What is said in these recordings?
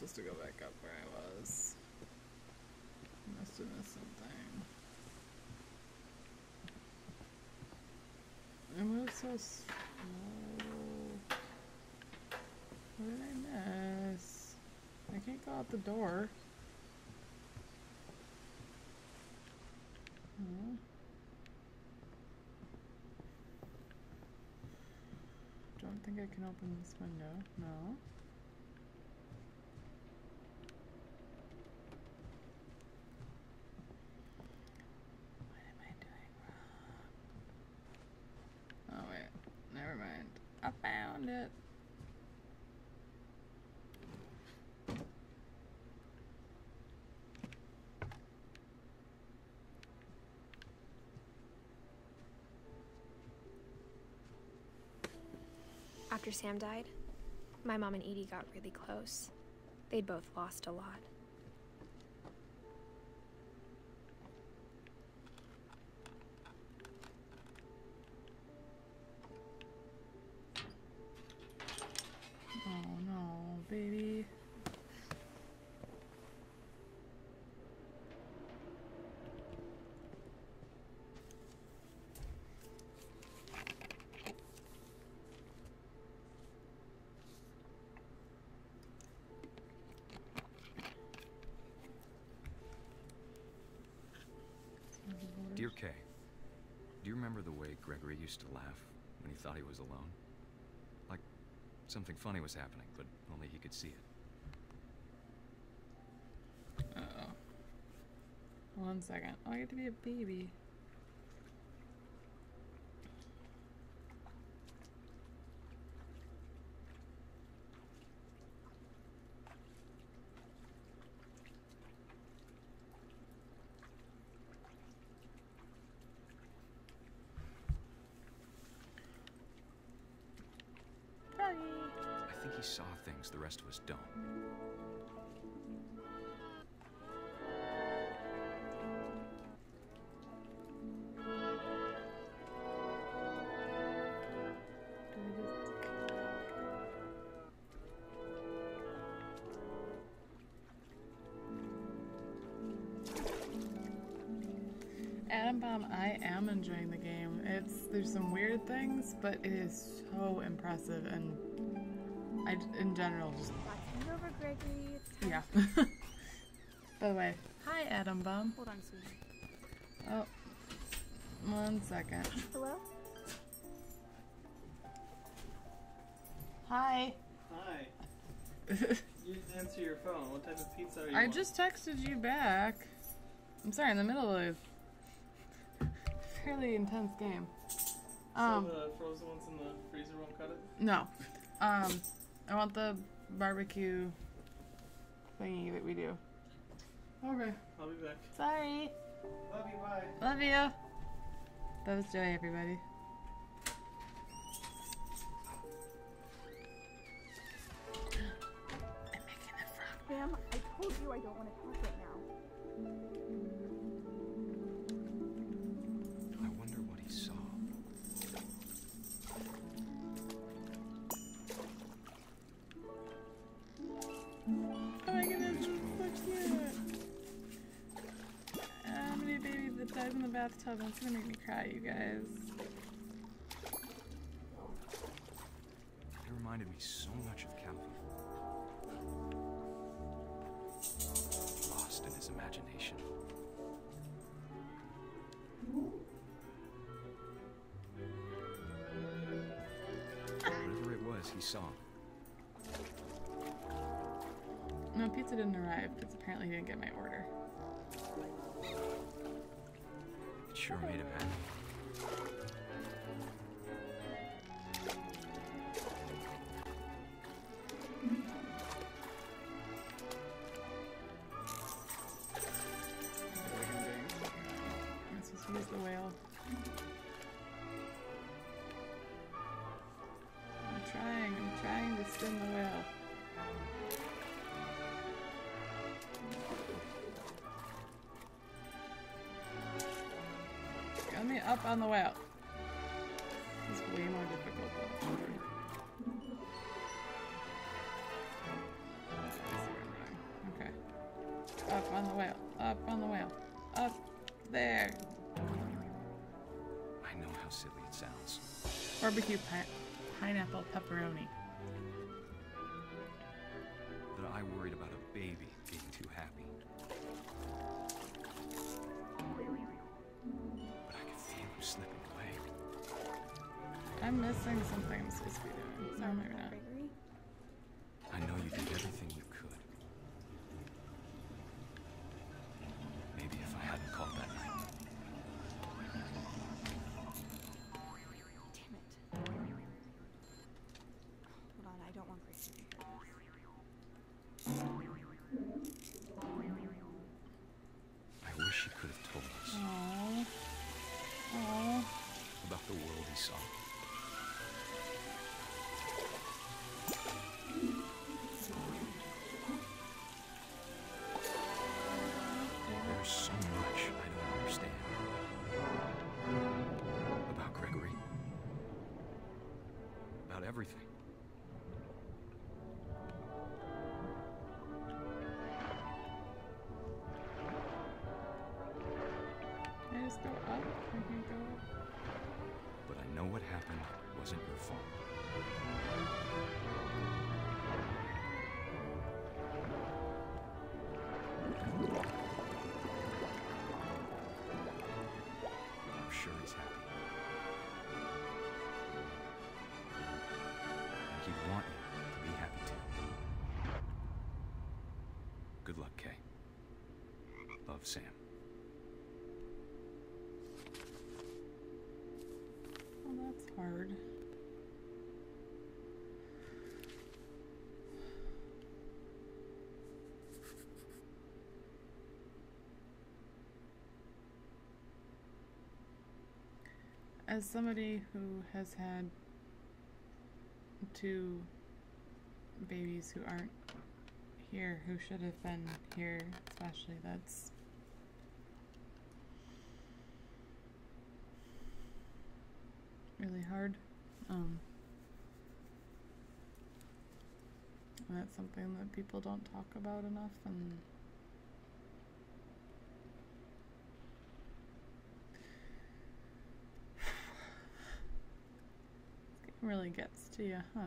supposed to go back up where I was. Must have missed something. I moved so slow. What did I miss? I can't go out the door. Hmm. Don't think I can open this window. No. What am I doing wrong? Oh wait, never mind. I found it. After Sam died, my mom and Edie got really close. They'd both lost a lot. Oh no, baby. Dear Kay, do you remember the way Gregory used to laugh when he thought he was alone? Like something funny was happening, but only he could see it. Uh-oh. 1 second. Oh, I get to be a baby. I think he saw things the rest of us don't. Atom Bomb, I am enjoying the game. There's some weird things, but it is so impressive, and in general, just over, Gregory. yeah. By the way, hi Atom Bomb. Hold on, sweetie. Oh, 1 second. Hello? Hi. Hi. You didn't answer your phone. What type of pizza are you I want? just texted you back. I'm sorry, in the middle of a fairly intense game. So the frozen ones in the freezer won't cut it? No. I want the barbecue thingy that we do. Okay, I'll be back. Sorry. Love you, bye. Love you. That was Joey, everybody. I'm making the frog. Sam, I told you I don't want to talk right now. I wonder what he saw. Oh my goodness, this is so cute. I'm gonna be a baby that dies in the bathtub, and it's gonna make me cry, you guys. It reminded me so much of Calvin. Lost in his imagination. Whatever it was, he saw. No, pizza didn't arrive because apparently he didn't get my order. It sure made him happy. I'm supposed to use the whale. I'm trying to spin the wheel. Get me up on the wheel. This is way more difficult than it should be. there. I know how silly it sounds. Barbecue pineapple pepperoni. But I worried about a baby being too happy. But I could feel him slipping away. I'm missing something I'm supposed to be doing. So maybe not. Gregory? I know you did everything you could. Maybe if I hadn't called that night. Damn it. Hold on, I don't want Grace to hear this. I wish he could have told us Aww. Aww. about the world he saw. There's so much I don't understand about Gregory, about everything. Can I just go up? I can go up. But I know what happened wasn't your fault. I'm sure he's happy. And he'd want you to be happy too. Good luck, Kay. Love, Sam. Well, that's hard. As somebody who has had 2 babies who aren't here, who should have been here, especially, that's really hard. And that's something that people don't talk about enough, and it really gets to you, huh?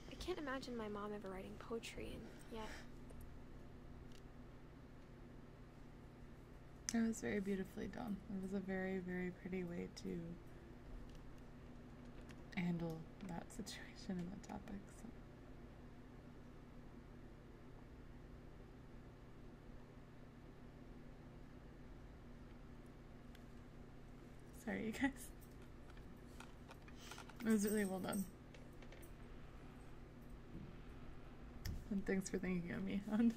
I can't imagine my mom ever writing poetry, and yet It was very beautifully done. It was a very, very pretty way to handle that situation and the topic. So. Sorry, you guys. It was really well done. And thanks for thinking of me. Okay.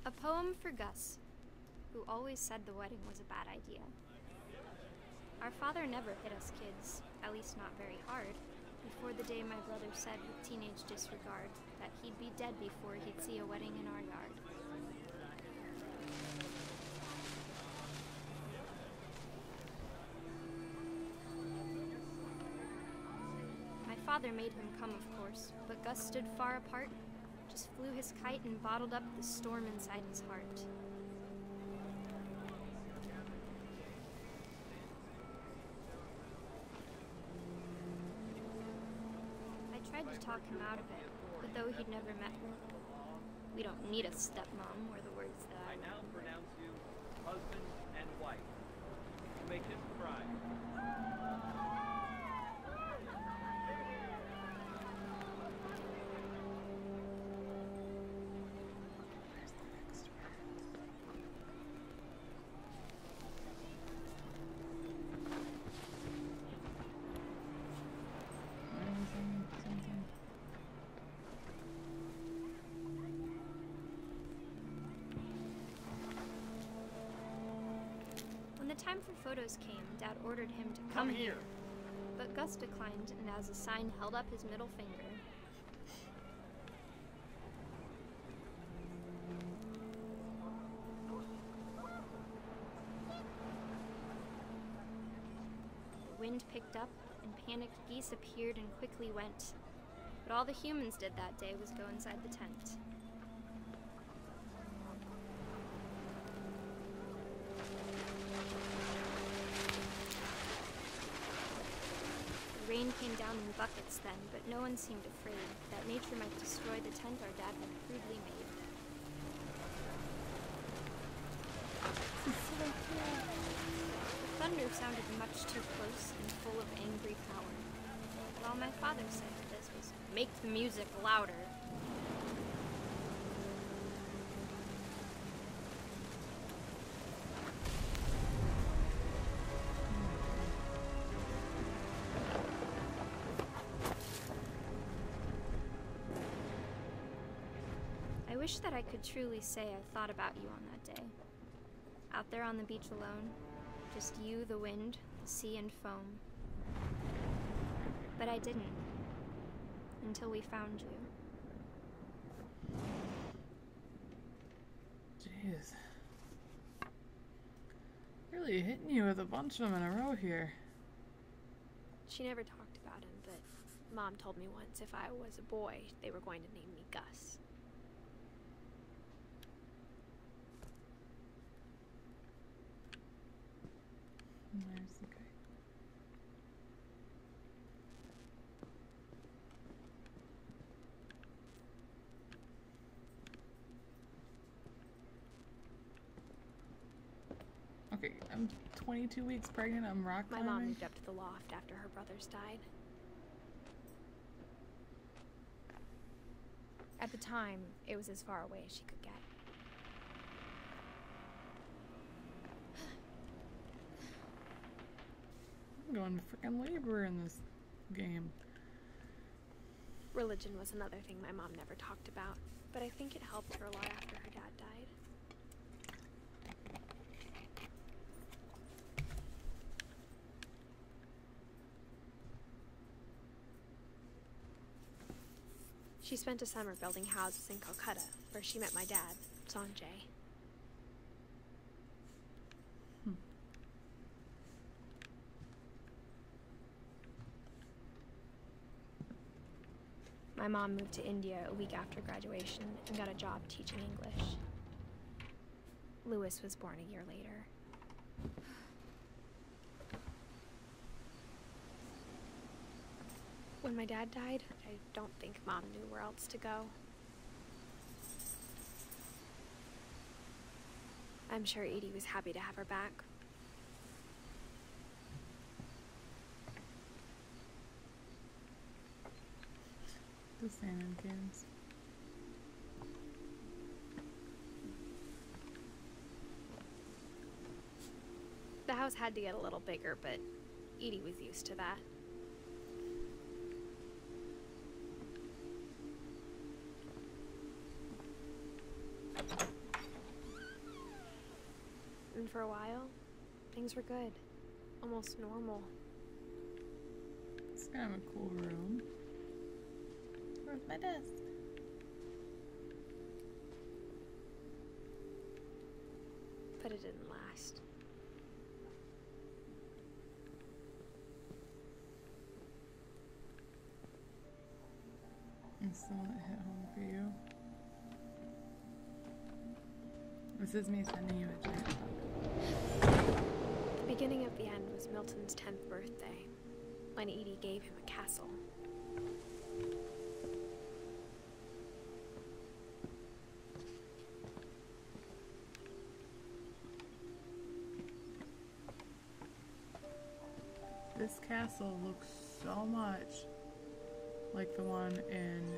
a poem for Gus, who always said the wedding was a bad idea. Our father never hit us kids, at least not very hard, before the day my brother said with teenage disregard that he'd be dead before he'd see a wedding in our yard. My father made him come, of course, but Gus stood far apart, just flew his kite and bottled up the storm inside his heart. I tried to talk him out of it, but though he'd never met her. We don't need a stepmom, were the words that I now pronounce you husband and wife. To make him cry. the time for photos came, Dad ordered him to Come here. But Gus declined, and as a sign held up his middle finger. The wind picked up, and panicked geese appeared and quickly went. But all the humans did that day was go inside the tent. The rain came down in buckets then, but no one seemed afraid that nature might destroy the tent our dad had crudely made. The thunder sounded much too close and full of angry power. But all my father said to this was, "Make the music louder." I wish that I could truly say I thought about you on that day. Out there on the beach alone, just you, the wind, the sea, and foam. But I didn't. Until we found you. Jeez. Really hitting you with a bunch of them in a row here. She never talked about him, but Mom told me once if I was a boy, they were going to name me Gus. There's the guy. Okay, I'm 22 weeks pregnant. I'm rock My climbing. mom moved up to the loft after her brothers died. At the time, it was as far away as she could get. I'm going to freaking labor in this game. Religion was another thing my mom never talked about, but I think it helped her a lot after her dad died. She spent a summer building houses in Calcutta, where she met my dad, Sanjay. My mom moved to India a week after graduation and got a job teaching English. Louis was born a year later. When my dad died, I don't think Mom knew where else to go. I'm sure Edie was happy to have her back. The salmon cans. The house had to get a little bigger, but Edie was used to that. And for a while, things were good. Almost normal. It's kind of a cool room. Where's my desk? But it didn't last. And so it hit home for you. This is me sending you a giant hug. The beginning of the end was Milton's 10th birthday, when Edie gave him a castle. This castle looks so much like the one in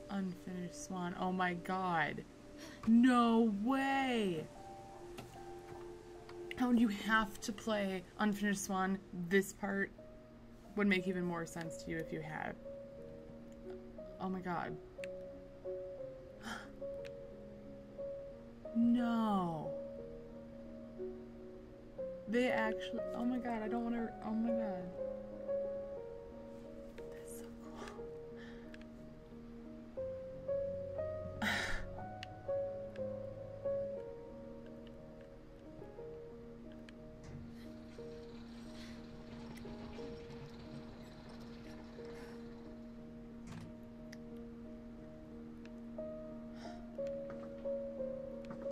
Unfinished Swan. Oh my god. No way! How would you have to play Unfinished Swan? This part would make even more sense to you if you had. Oh my god. No. They actually, oh my god, I don't want to, oh my god. That's so cool.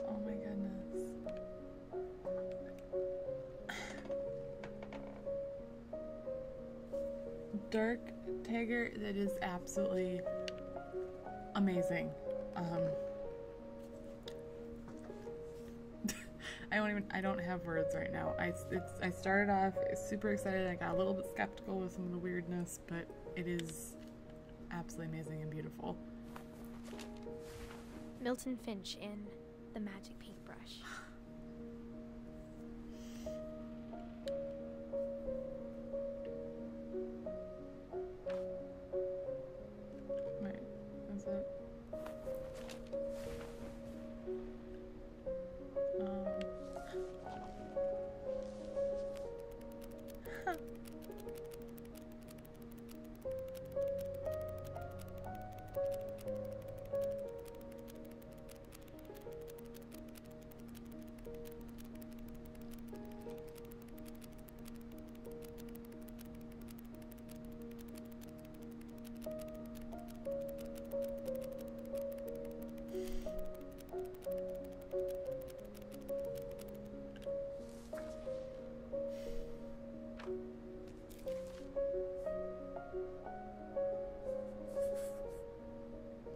Oh my goodness. Dark Tiger, that is absolutely amazing. I don't have words right now. I started off super excited. I got a little bit skeptical with some of the weirdness, but it is absolutely amazing and beautiful. Milton Finch in The Magic Paintbrush. Wait, is it? Huh.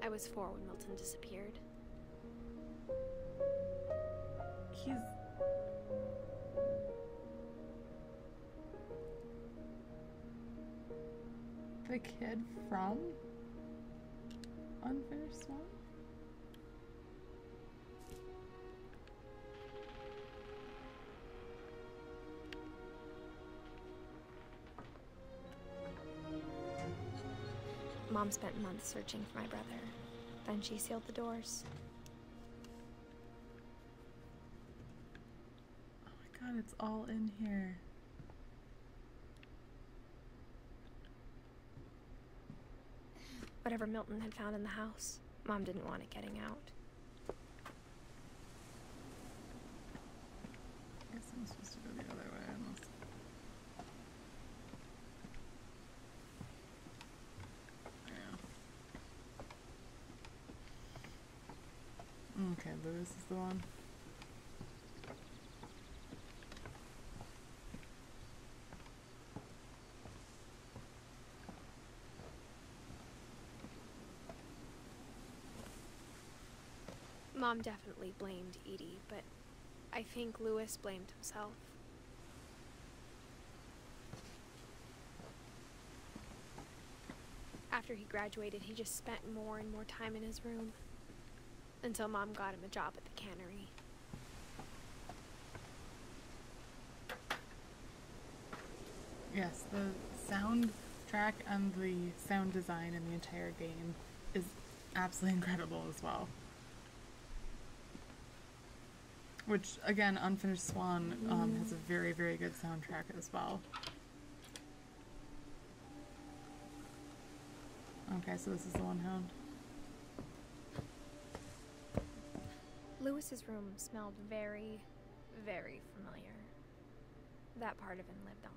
I was 4 when Milton disappeared. He's... the kid from Unfinished Swan? Mom spent months searching for my brother. Then she sealed the doors. Oh my god, it's all in here. Whatever Milton had found in the house, Mom didn't want it getting out. I guess I'm supposed to go the other way unless... Yeah. Okay, Lewis is the one. Mom definitely blamed Edie, but I think Lewis blamed himself. After he graduated, he just spent more and more time in his room, until Mom got him a job at the cannery. Yes, the soundtrack and the sound design in the entire game is absolutely incredible as well. Which, again, Unfinished Swan has a very, very good soundtrack as well. Okay, so this is the one hound. Lewis's room smelled very, very familiar. That part of him lived on.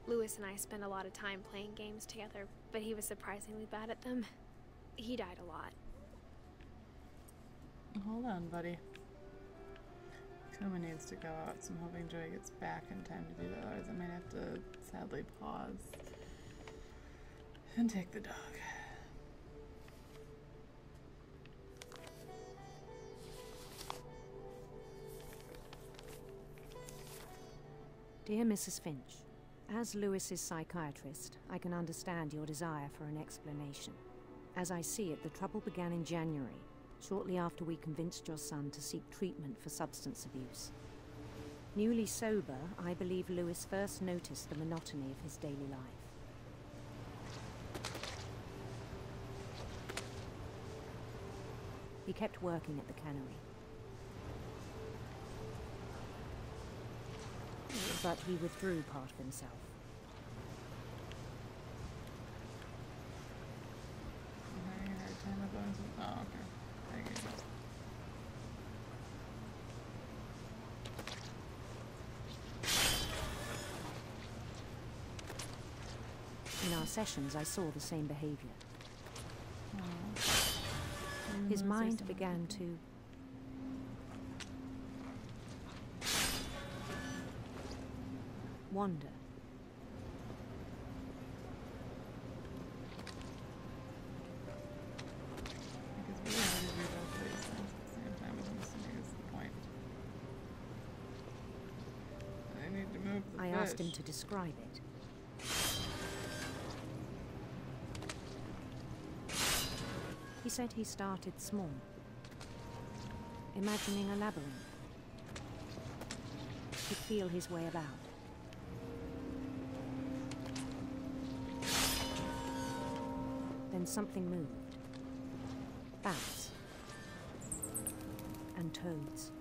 Lewis and I spent a lot of time playing games together, but he was surprisingly bad at them. He died a lot. Hold on, buddy. Kuma needs to go out, so I'm hoping Joy gets back in time to do that. Otherwise, I might have to sadly pause and take the dog. Dear Mrs. Finch, as Lewis's psychiatrist, I can understand your desire for an explanation. As I see it, the trouble began in January, shortly after we convinced your son to seek treatment for substance abuse. Newly sober, I believe Lewis first noticed the monotony of his daily life. He kept working at the cannery. But he withdrew part of himself. I'm having a hard time with those. Oh, okay. I get it. In our sessions, I saw the same behavior. Oh. His mind began to wander. Because we wanted to do both these things at the same time, I'm assuming is the point. I need to move the I fish. asked him to describe it. He said he started small, imagining a labyrinth. He'd feel his way about. Then something moved. Bats. And toads.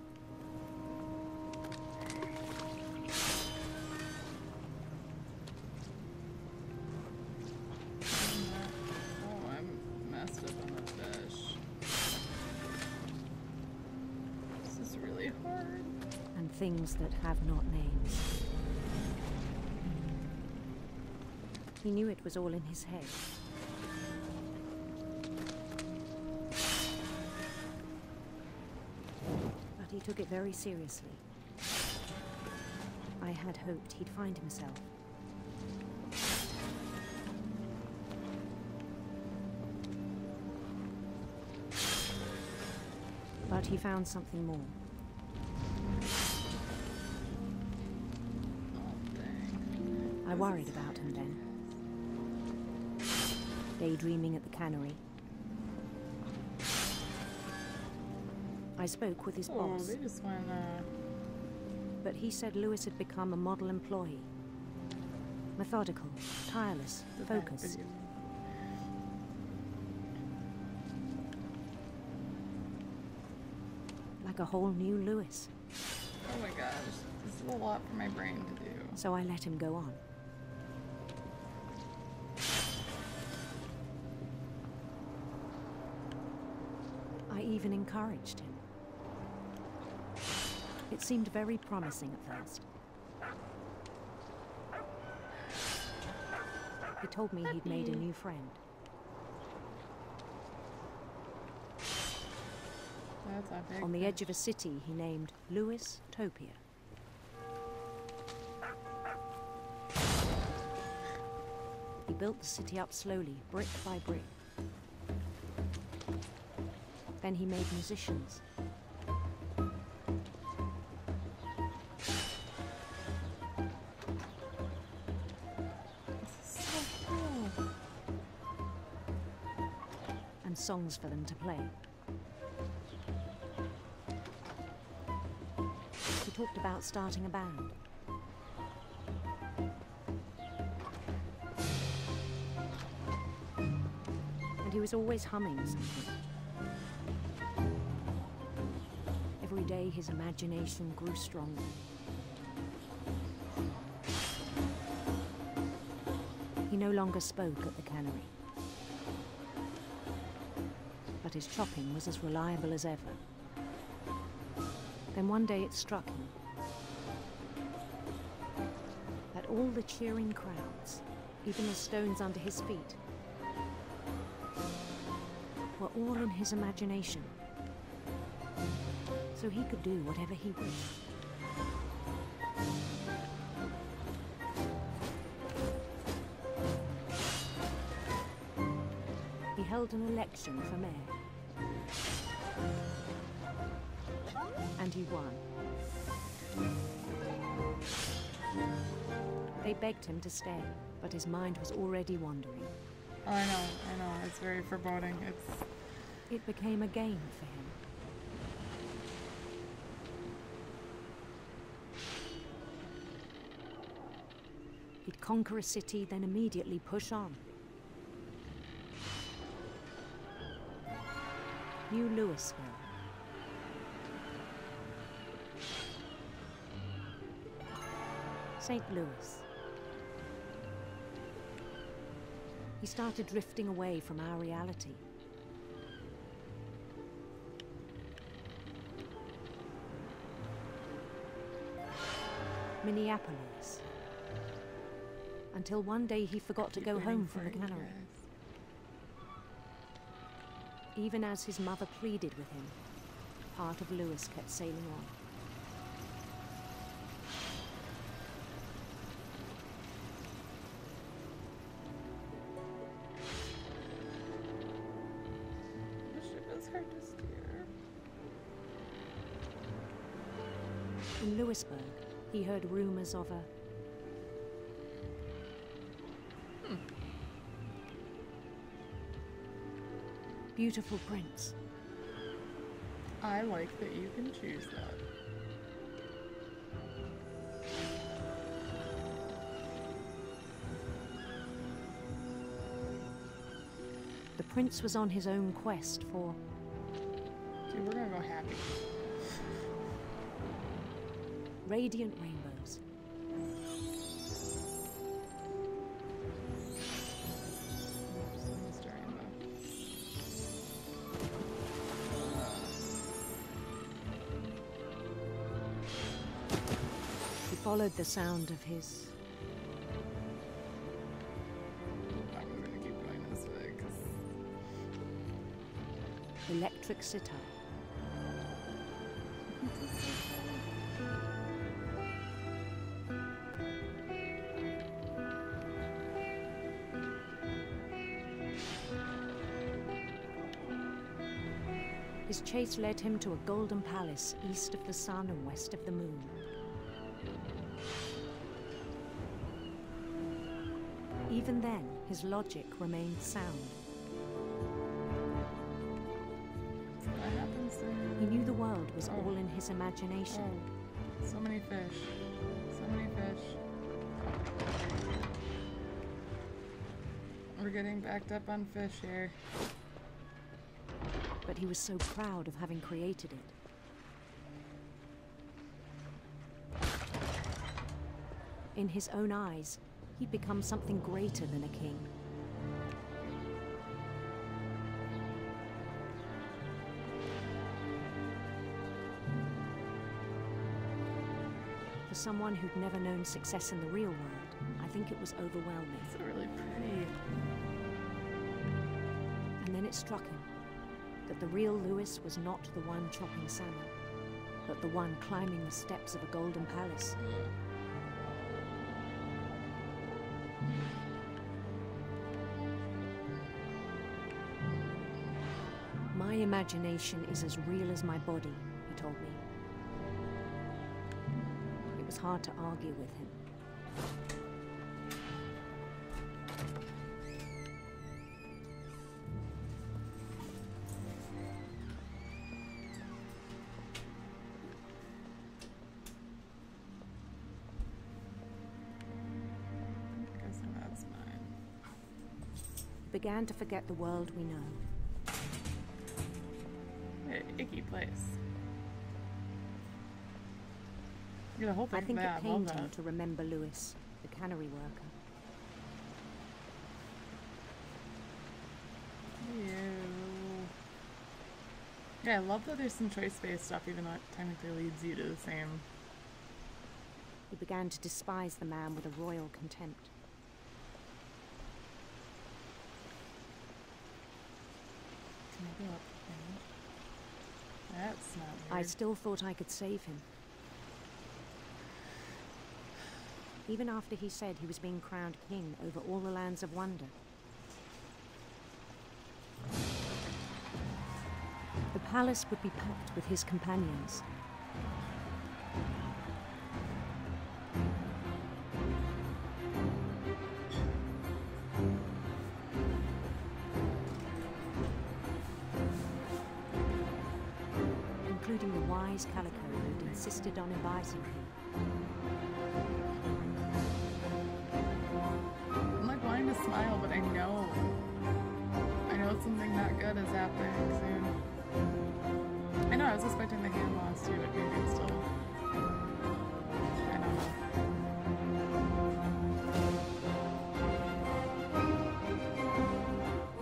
Oh, I'm messed up on the fish. This is really hard. And things that have not names. He knew it was all in his head. But he took it very seriously. I had hoped he'd find himself. But he found something more. Oh, dang. I worried about him then. Daydreaming at the cannery. I spoke with his Oh, boss, they just went, but he said Lewis had become a model employee. Methodical, tireless, focused. Like a whole new Lewis. Oh my gosh, this is a lot for my brain to do. So I let him go on. I even encouraged him. It seemed very promising at first. He told me he'd made a new friend. That's a big On the fish. edge of a city he named Lewis Topia. He built the city up slowly, brick by brick. Then he made musicians. This is so cool. And songs for them to play. He talked about starting a band. And he was always humming something. Every day his imagination grew stronger. He no longer spoke at the cannery. But his chopping was as reliable as ever. Then one day it struck him that all the cheering crowds, even the stones under his feet, were all in his imagination. So he could do whatever he wished. He held an election for mayor. And he won. They begged him to stay, but his mind was already wandering. Oh, I know. It's very foreboding. It became a game for him. He'd conquer a city, then immediately push on. New Louisville. St. Louis. He started drifting away from our reality. Minneapolis. Until one day he forgot to go home from the cannery. Even as his mother pleaded with him, part of Lewis kept sailing on. The ship is hard to steer. In Lewisburg, he heard rumors of a beautiful prince. I like that you can choose that. The prince was on his own quest for Dude, we're gonna go happy. radiant rainbows. Oops, I missed our rainbow. He followed the sound of his I'm gonna keep going this way, 'cause electric sitar. His chase led him to a golden palace east of the sun and west of the moon. Even then, his logic remained sound. what happens there? He knew the world was Oh. all in his imagination. Oh, so many fish. So many fish. We're getting backed up on fish here. But he was so proud of having created it. In his own eyes, he'd become something greater than a king. For someone who'd never known success in the real world, I think it was overwhelming. It's really pretty. And then it struck him that the real Lewis was not the one chopping salmon, but the one climbing the steps of a golden palace. My imagination is as real as my body, he told me. It was hard to argue with him. Guessing that's mine. He began to forget the world we know. What an icky place. Yeah, the whole thing I think that, it I love pained him that. to remember Lewis, the cannery worker. Ew. Yeah, I love that there's some choice-based stuff, even though it technically leads you to the same. He began to despise the man with a royal contempt. Can I go up there? That's not weird. I still thought I could save him. Even after he said he was being crowned king over all the lands of wonder. The palace would be packed with his companions. Including the wise Calico who'd insisted on advising him. I'm like wanting to smile, but I know something not good is happening soon. was expecting the hand loss too, but maybe it's still. I don't know.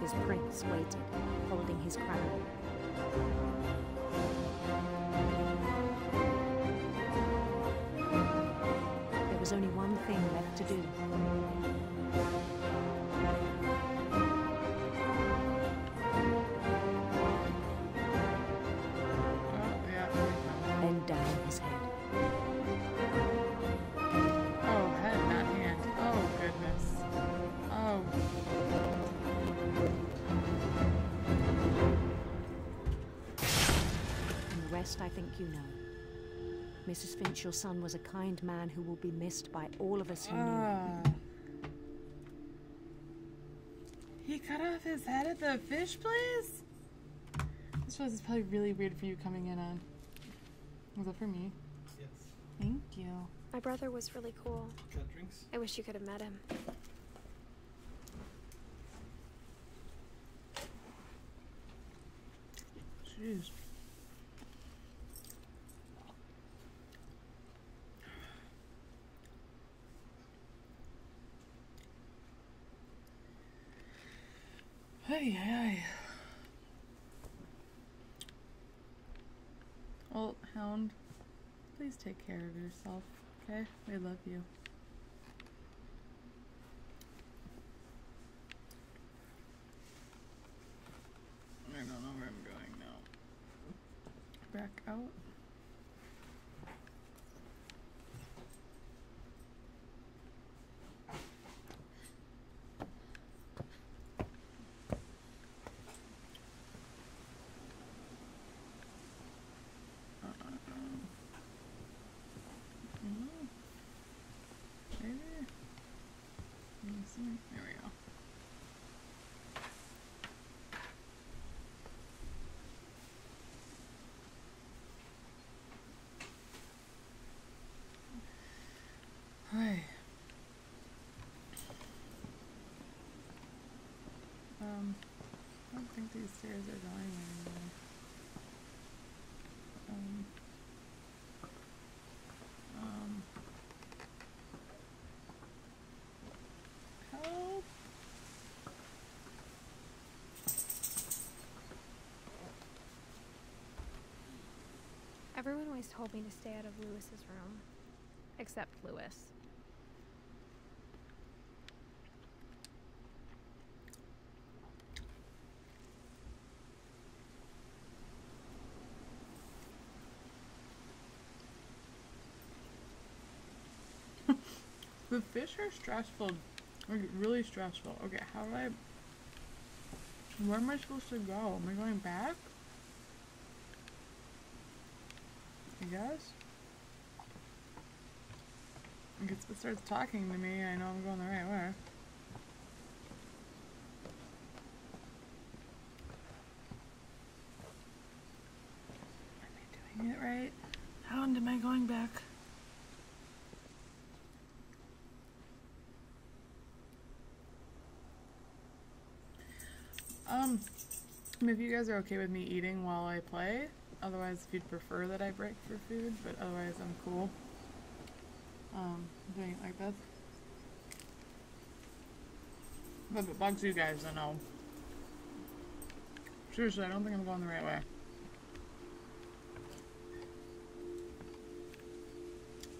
His prince waited, holding his crown. There was only one thing left to do. Oh, yeah. Bend down his head. Oh, head, not hand. Oh, goodness. Oh. And the rest I think you know. Mrs. Finch, your son was a kind man who will be missed by all of us who knew him. He cut off his head at the fish place? This was probably really weird for you coming in on. Was that for me? Yes. Thank you. My brother was really cool. Got drinks? I wish you could have met him. Jeez. Hey, hey. Well, Hound, please take care of yourself, okay? We love you. I don't know where I'm going now. Back out. Maybe. Let me see. There we go. Hi. I don't think these stairs are going anywhere. Help. Everyone always told me to stay out of Lewis's room. Except Lewis. The fish are stressful. Like, really stressful. Okay, how do I... Where am I supposed to go? Am I going back? I guess? I guess if it starts talking to me, I know I'm going the right way. Am I doing it right? How am I going back? If you guys are okay with me eating while I play, otherwise if you'd prefer that I break for food, but otherwise I'm cool. Doing it like this. But if it bugs you guys, then no. Seriously, I don't think I'm going the right way.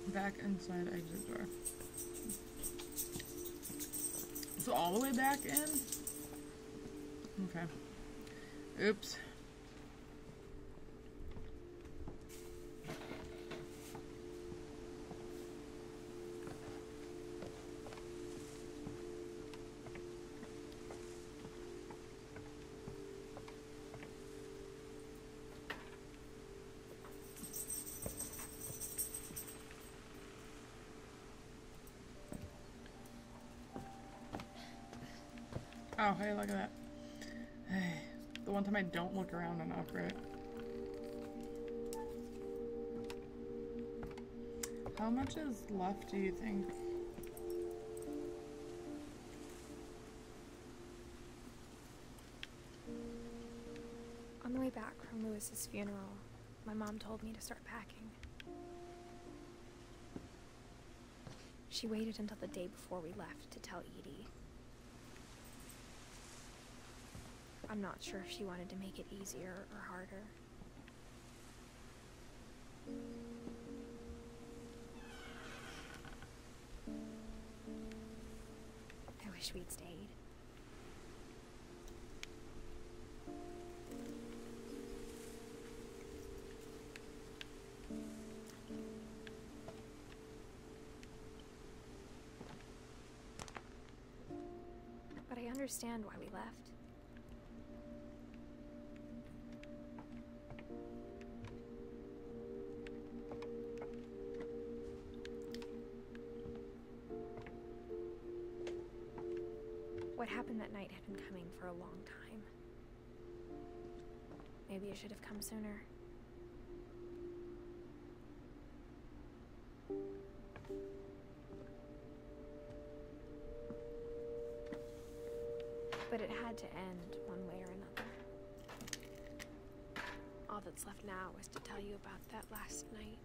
Back inside exit door. So all the way back in? Okay. Oops. Oh, hey, look at that. Hey, the one time I don't look around enough, right? How much is left, do you think? On the way back from Lewis's funeral, my mom told me to start packing. She waited until the day before we left to tell Edie. I'm not sure if she wanted to make it easier or harder. I wish we'd stayed. But I understand why we left. What happened that night had been coming for a long time. Maybe it should have come sooner. But it had to end one way or another. All that's left now is to tell you about that last night.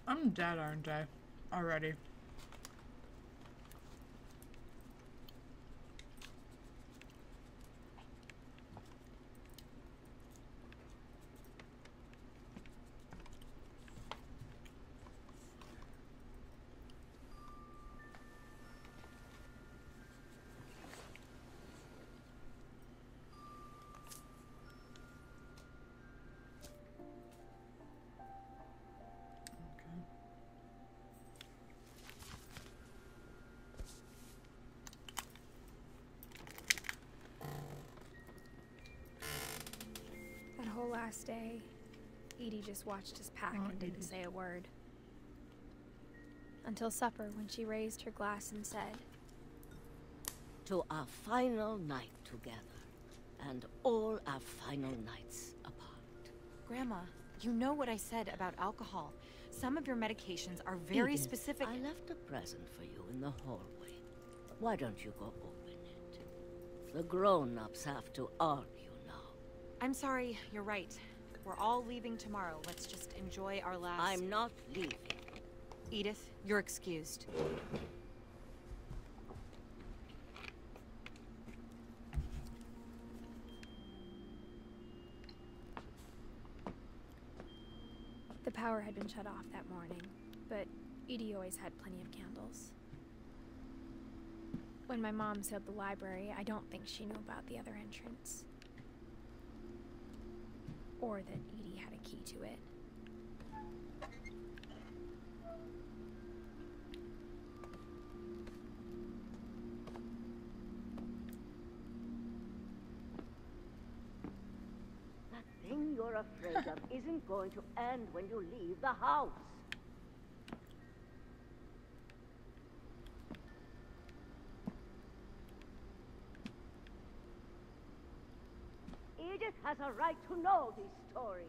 I'm dead, aren't I? Already. Whole last day, Edie just watched us pack and didn't say a word. Until supper, when she raised her glass and said, "To our final night together, and all our final nights apart." Grandma, you know what I said about alcohol. Some of your medications are very Edith, specific. I left a present for you in the hallway. Why don't you go open it? The grown-ups have to argue. I'm sorry, you're right. We're all leaving tomorrow. Let's just enjoy our last... I'm not leaving. Edith, you're excused. The power had been shut off that morning, but Edie always had plenty of candles. When my mom sealed the library, I don't think she knew about the other entrance. Or that Edie had a key to it. That thing you're afraid of isn't going to end when you leave the house. Edith has a right to know these stories.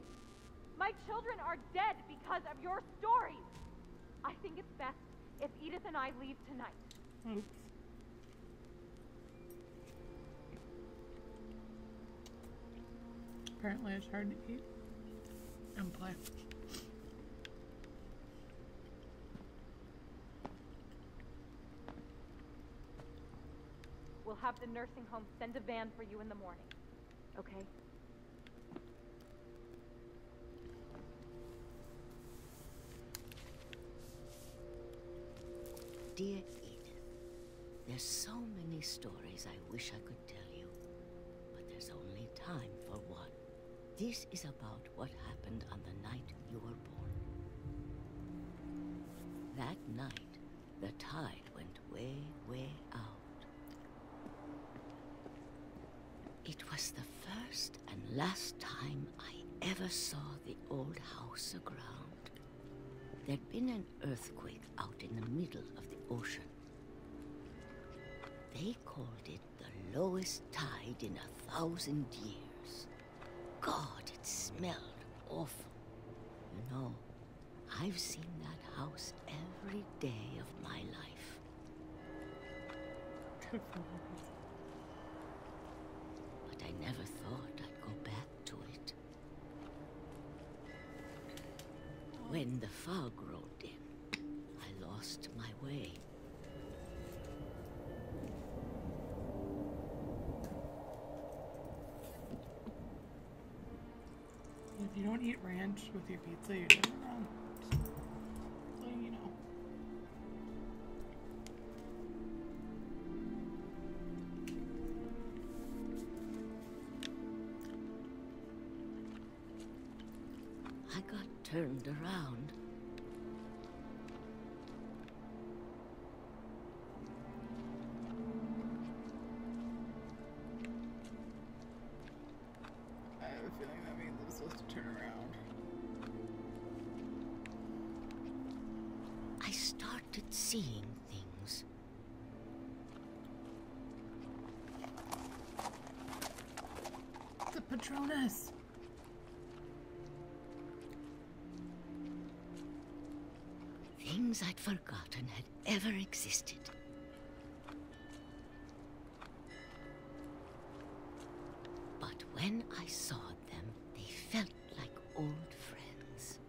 My children are dead because of your stories. I think it's best if Edith and I leave tonight. Oops. Apparently it's hard to eat and play. We'll have the nursing home send a van for you in the morning. Okay? Dear Edith, there's so many stories I wish I could tell you, but there's only time for one. This is about what happened on the night you were born. That night, the tide went way, way out. It was the first and last time I ever saw the old house aground. There'd been an earthquake out in the middle of the ocean. They called it the lowest tide in 1,000 years. God, it smelled awful. You know, I've seen that house every day of my life. But I never when the fog rolled in, I lost my way. If you don't eat ranch with your pizza, you're doing it wrong. So you know. I got turned around. I have a feeling that means I'm supposed to turn around. I started seeing things. The Patronus! Things I'd forgotten had ever existed. But when I saw them, they felt like old friends.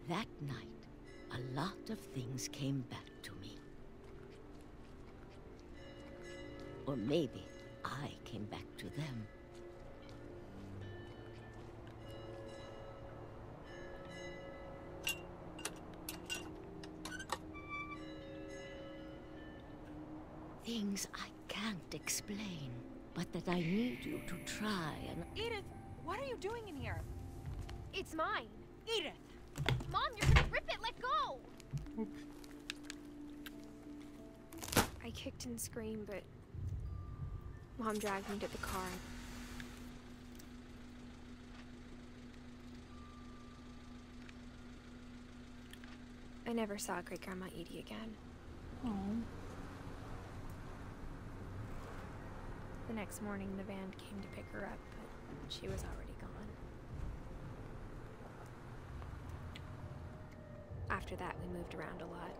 That night, a lot of things came back to me. Or maybe I came back to them. Things I can't explain, but that I need you to try and... Edith, what are you doing in here? It's mine. Edith! Mom, you're gonna rip it! Let go! Oops. I kicked and screamed, but Mom dragged me to the car. I never saw Great Grandma Edie again. Oh. The next morning, the van came to pick her up, but she was already gone. After that, we moved around a lot.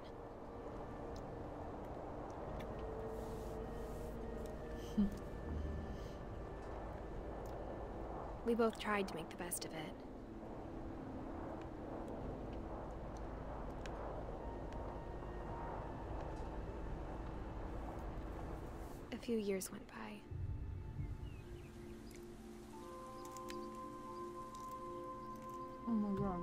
We both tried to make the best of it. A few years went by. Oh my god.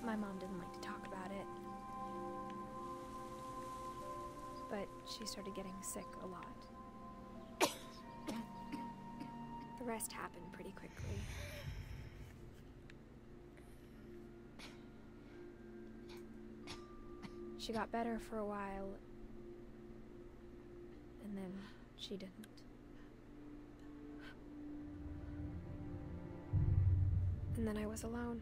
My mom didn't like to talk about it. But she started getting sick a lot. The rest happened pretty quickly. She got better for a while, and then she didn't. And then I was alone.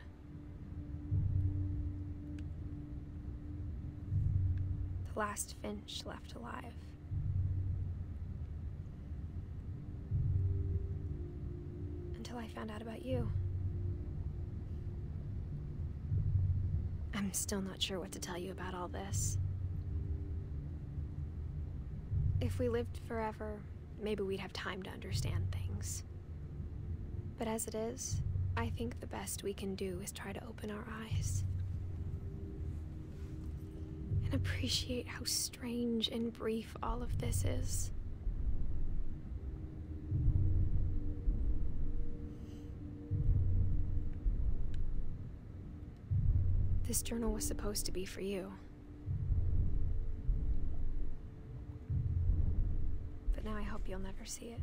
The last Finch left alive. Until I found out about you. I'm still not sure what to tell you about all this. If we lived forever, maybe we'd have time to understand things. But as it is, I think the best we can do is try to open our eyes. And appreciate how strange and brief all of this is. This journal was supposed to be for you. But now I hope you'll never see it.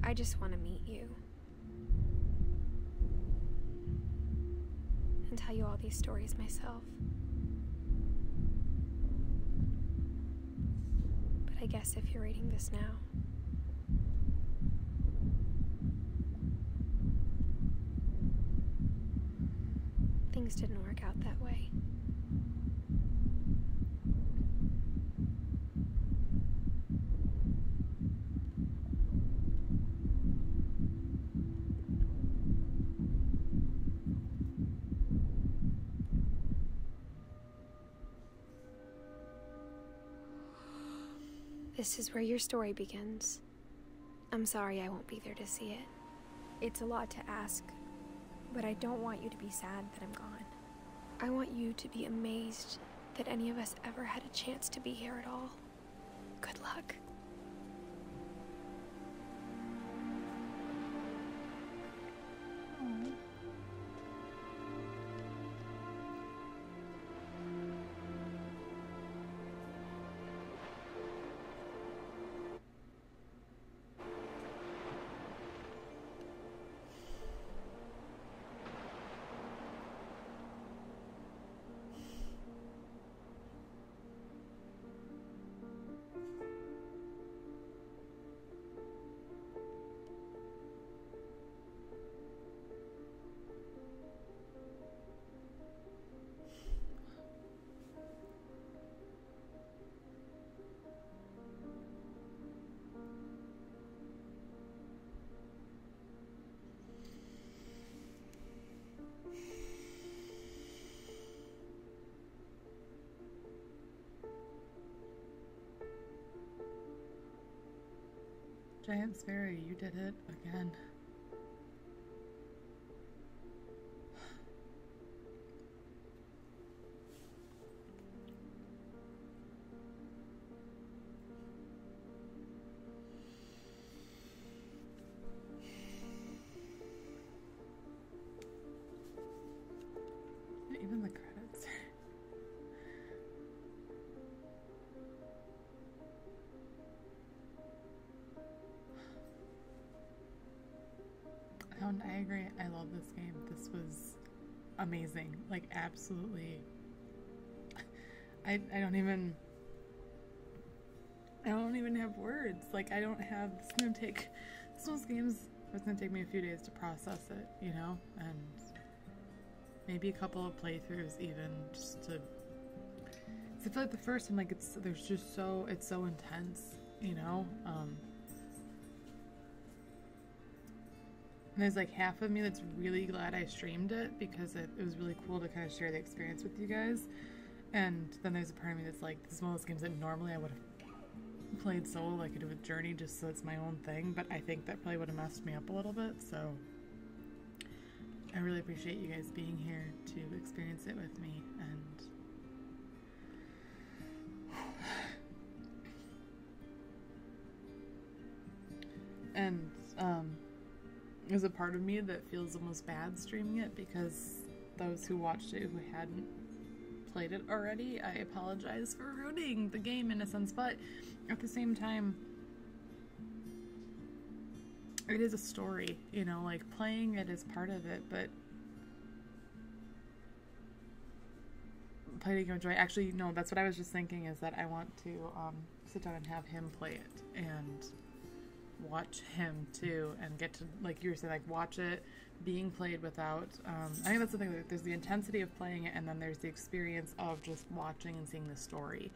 I just want to meet you. And tell you all these stories myself. But I guess if you're reading this now, things didn't work out that way. This is where your story begins. I'm sorry I won't be there to see it. It's a lot to ask, but I don't want you to be sad that I'm gone. I want you to be amazed that any of us ever had a chance to be here at all. Good luck. Giant Sparrow, you did it again. Even the credits. I agree. I love this game. This was amazing. Like, absolutely. I don't even have words. Like, I don't have, this one's games, it's gonna take me a few days to process it, you know? And maybe a couple of playthroughs even, just to, I feel like the first one, like, it's so intense, you know? And there's like half of me that's really glad I streamed it because it was really cool to kind of share the experience with you guys. And then there's a part of me that's like, this is one of those games that normally I would have played solo like I do with Journey just so it's my own thing, but I think that probably would have messed me up a little bit, so I really appreciate you guys being here to experience it with me. And there's a part of me that feels almost bad streaming it because those who watched it who hadn't played it already, I apologize for ruining the game in a sense, but at the same time, it is a story, you know, like playing it is part of it, but playing enjoy. Actually, no, that's what I was just thinking, is that I want to sit down and have him play it and watch him too, and get to, like you were saying, like watch it being played without I think that's the thing, there's the intensity of playing it and then there's the experience of just watching and seeing the story,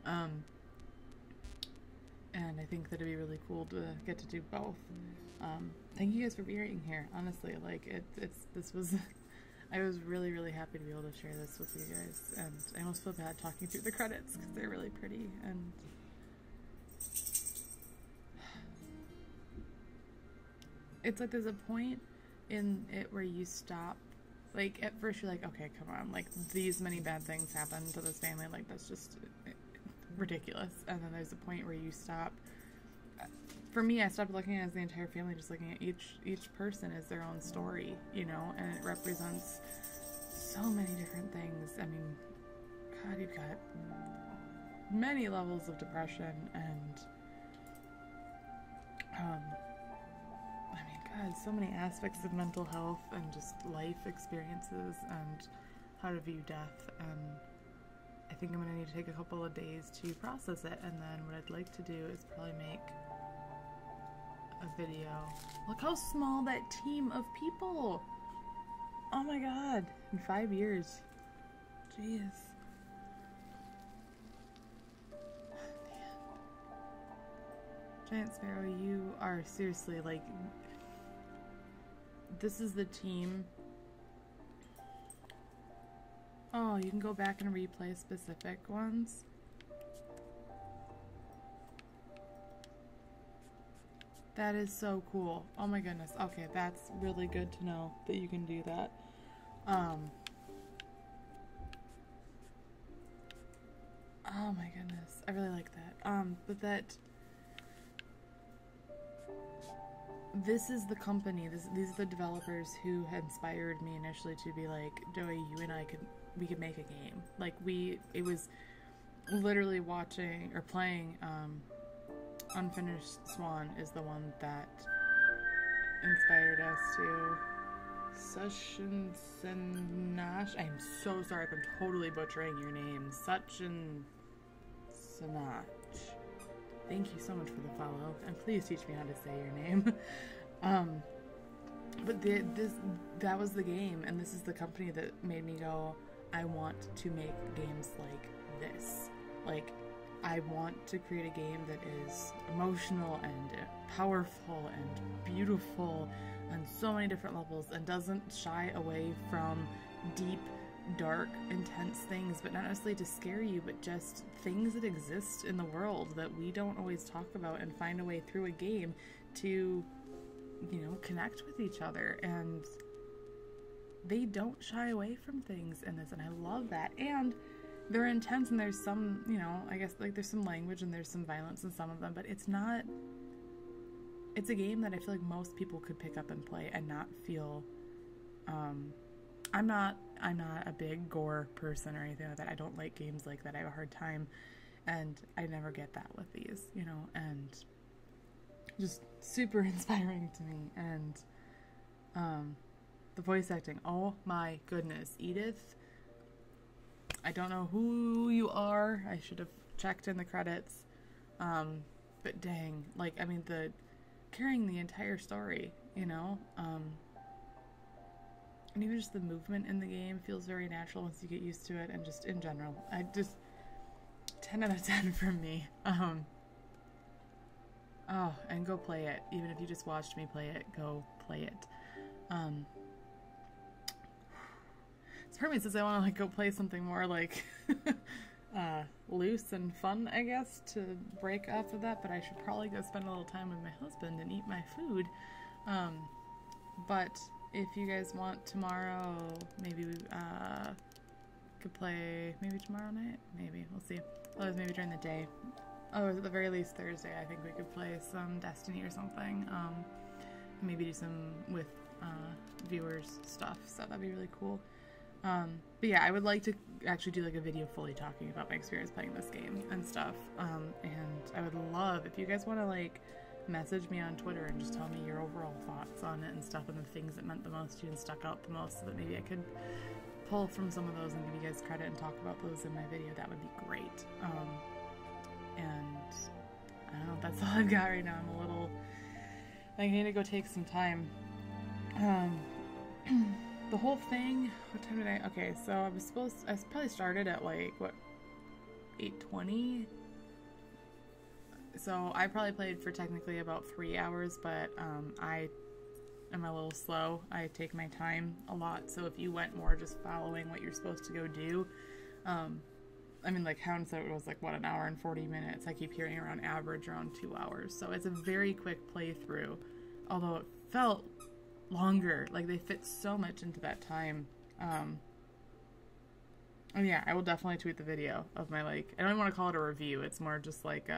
and I think that it'd be really cool to get to do both. Thank you guys for being here, honestly, like this was I was really, really happy to be able to share this with you guys, and I almost feel bad talking through the credits because they're really pretty. And it's like there's a point in it where you stop, like at first you're like, okay, come on, like these many bad things happen to this family, like that's just ridiculous. And then there's a point where you stop. For me, I stopped looking at it as the entire family, just looking at each person as their own story, you know, and it represents so many different things. I mean, God, you've got many levels of depression and God, so many aspects of mental health and just life experiences and how to view death, and I think I'm going to need to take a couple of days to process it, and then what I'd like to do is probably make a video. Look how small that team of people! Oh my god, in 5 years. Jeez. Giant Sparrow, you are seriously like... This is the team. Oh, you can go back and replay specific ones. That is so cool. Oh my goodness. Okay, that's really good to know that you can do that. Oh my goodness. I really like that. But that this is the company, these are the developers who had inspired me initially to be like, Joey, you and I we could make a game. Like it was literally watching or playing, Unfinished Swan is the one that inspired us to. Sachin Sinach. I'm so sorry if I'm totally butchering your name. Sachin Sinach. Thank you so much for the follow, and please teach me how to say your name. But that was the game, and this is the company that made me go, I want to make games like this. Like, I want to create a game that is emotional and powerful and beautiful on so many different levels and doesn't shy away from deep, dark, intense things, but not necessarily to scare you, but just things that exist in the world that we don't always talk about, and find a way through a game to, you know, connect with each other. And they don't shy away from things in this, and I love that. And they're intense, and there's some, you know, I guess, like, there's some language and there's some violence in some of them, but it's a game that I feel like most people could pick up and play and not feel, I'm not a big gore person or anything like that. I don't like games like that. I have a hard time, and I never get that with these, you know, and just super inspiring to me. And the voice acting, oh my goodness. Edith, I don't know who you are. I should have checked in the credits. But dang, like, I mean, carrying the entire story, you know, and even just the movement in the game feels very natural once you get used to it, and just in general, 10 out of 10 from me. Oh, and go play it. Even if you just watched me play it, go play it. This part of me says I want to, like, go play something more, like, loose and fun, I guess, to break off of that, but I should probably go spend a little time with my husband and eat my food. But if you guys want tomorrow, maybe we could play, maybe tomorrow night? Maybe, we'll see. Otherwise, maybe during the day. Otherwise, at the very least, Thursday, I think we could play some Destiny or something. Maybe do some with viewers stuff, so that'd be really cool. But yeah, I would like to actually do, like, a video fully talking about my experience playing this game and stuff. And I would love if you guys want to, like, message me on Twitter and just tell me your overall thoughts on it and stuff, and the things that meant the most to you and stuck out the most, so that maybe I could pull from some of those and give you guys credit and talk about those in my video. That would be great. And I don't know, that's all I've got right now. I'm a little, I need to go take some time. The whole thing, what time did okay, so I probably started at, like, what, 8:20? So I probably played for technically about 3 hours, but I am a little slow. I take my time a lot, so if you went more just following what you're supposed to go do, I mean, like, Hound said it was, like, what, an hour and 40 minutes. I keep hearing around 2 hours, so it's a very quick playthrough, although it felt longer. Like, they fit so much into that time. And yeah, I will definitely tweet the video of my, like, I don't even want to call it a review. It's more just like,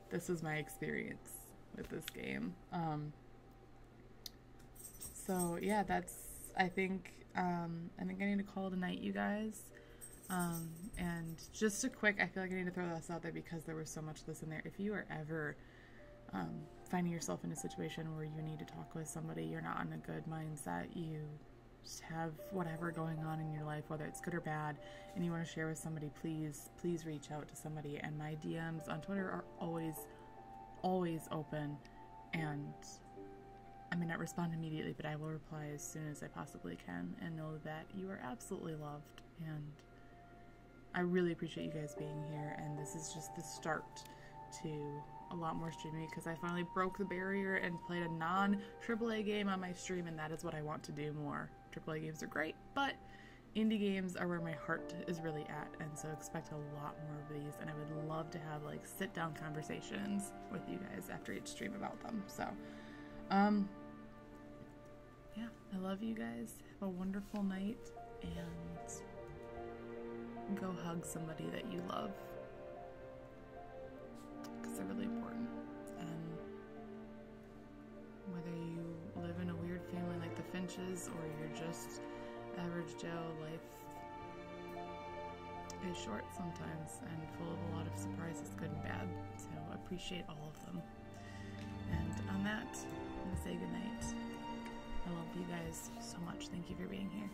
this is my experience with this game. So yeah, I think I need to call it a night, you guys. And just a quick, I feel like I need to throw this out there because there was so much of this in there. If you are ever finding yourself in a situation where you need to talk with somebody, you're not in a good mindset, you just have whatever going on in your life, whether it's good or bad, and you want to share with somebody, please reach out to somebody. And my DMs on Twitter are always open, and I may not respond immediately, but I will reply as soon as I possibly can, and know that you are absolutely loved. And I really appreciate you guys being here, and this is just the start to a lot more streaming, because I finally broke the barrier and played a non-AAA game on my stream, and that is what I want to do more. AAA games are great, but indie games are where my heart is really at, and so expect a lot more of these, and I would love to have like sit down conversations with you guys after each stream about them. So yeah, I love you guys. Have a wonderful night, and go hug somebody that you love, because they're really important. And whether you live in a weird family like the Finches, or you're just average Joe, life is short sometimes and full of a lot of surprises, good and bad. So appreciate all of them. And on that, I'm gonna say goodnight. I love you guys so much. Thank you for being here.